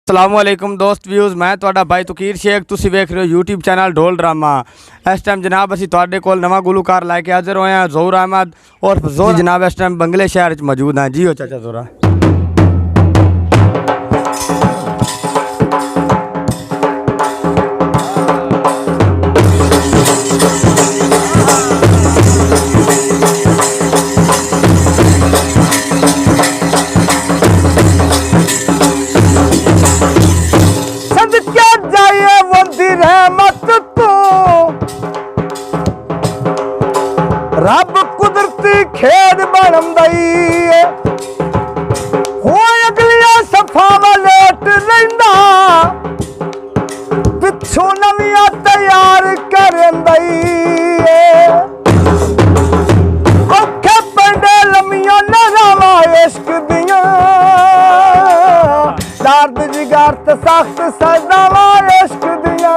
असलामुअलैकुम दोस्त व्यूज़ मैं ਤੁਹਾਡਾ भाई तुकीर शेख ਤੁਸੀਂ ਵੇਖ ਰਹੇ ਹੋ YouTube चैनल ढोल ड्रामा। इस टाइम जनाब ਅਸੀਂ ਤੁਹਾਡੇ ਕੋਲ ਨਵਾਂ ਗੁਲੂਕਾਰ ਲੈ ਕੇ ਹਾਜ਼ਰ ਹੋਏ ਹਾਂ ਜ਼ੋਰ ਅਹਿਮਦ और जोर जनाब इस टाइम बंगले शहर च मौजूद हैं। जी हो चाचा जोरा। रब कुदरती खेद बनमदई हो अगलिया सफा लेट लेंदा पिछों नविया तैयार करंदई औखे पंडे लमिया नरावा इश्क दियां दर्द जिगर ते सख्त सदावा इश्क दियां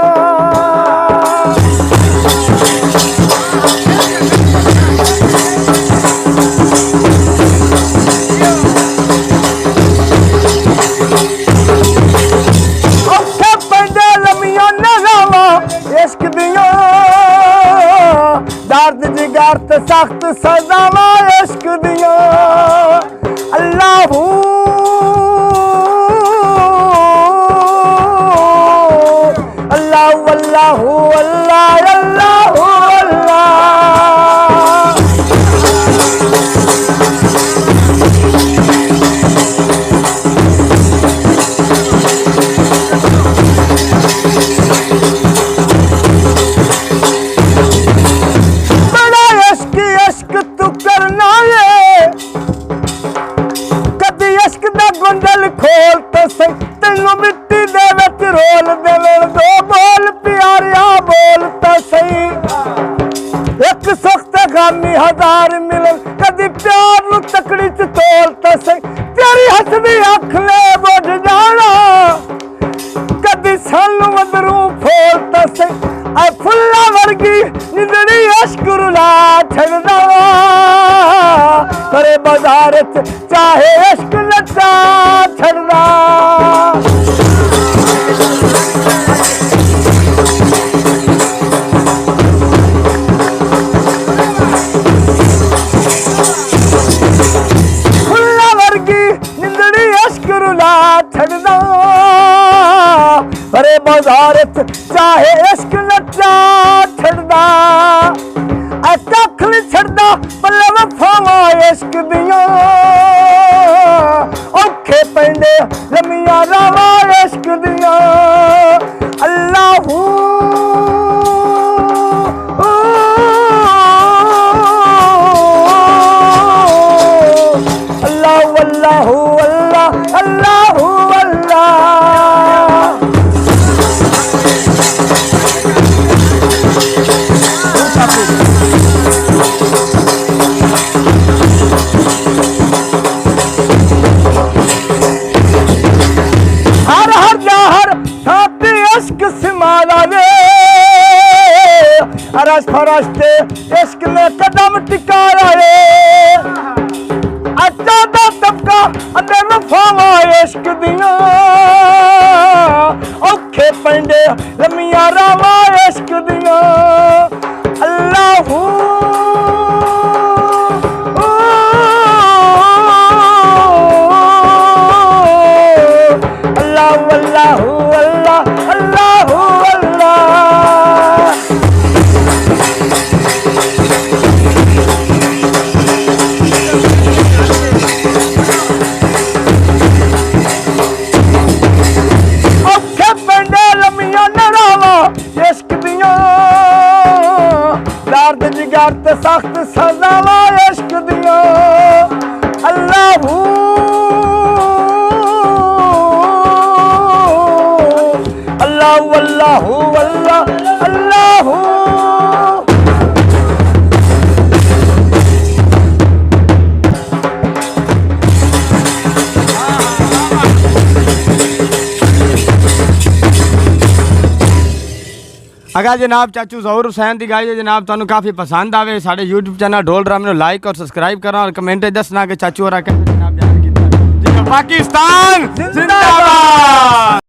दर्द जिगर ते सख्त सदावा इश्क दियां अल्लाहू अल्लाहू अल्लाहू अल्लाह अल्लाहू अल्लाह खोल तो सही तेनू मिट्टी दे विच रोल देवे दो बोल प्यारिया बोल तो सही एक सख्त गामी हजार मिलन कदी प्यार नू तकड़ी च तोल तो सही तेरी हसदी अख ले बुझ जाना कदी सानू अंदरों फोल तो सही ऐ फुल्ला वर्गी निंदड़ी इश्क रुला छड़दा करे बाजार च चाहे इश्क लटा छड़दा फुल्ला वर्गी निंदड़ी इश्क रुला छड़दा करे बाजार च चाहे इश्क लटा छड़दा ऐ कख नहीं छड़दा पल्ले वफावा इश्क दियां औखे पैंदे लमिया रावा इश्क दियां अल्लाहू अल्लाहू अल्लाहू अल्लाह अल्लाहू अल्लाह अरस फरश्ते इश्क ने कदम टिका रहे अच्छा दा तबका अंदर वफावा इश्क दियां औखे पैंदे लमिया रावा इश्क दियां अल्लाहू अल्लाहू अल्लाहू अल्लाह अल्लाहू अल्लाह इश्क दियां दर्द जिगर ते सख्त सदावा इश्क दियां अल्लाहू अल्लाहू अल्लाहू अल्लाह अल्लाहू अगर जनाब चाचू ज़हूर हुसैन की गाई जनाब तुहानू काफ़ी पसंद आवे साडे YouTube चैनल ढोल ड्रामे लाइक और सब्सक्राइब करना और कमेंट दसना कि चाचू और जनाब पाकिस्तान जिंदाबाद। जिंदाबाद।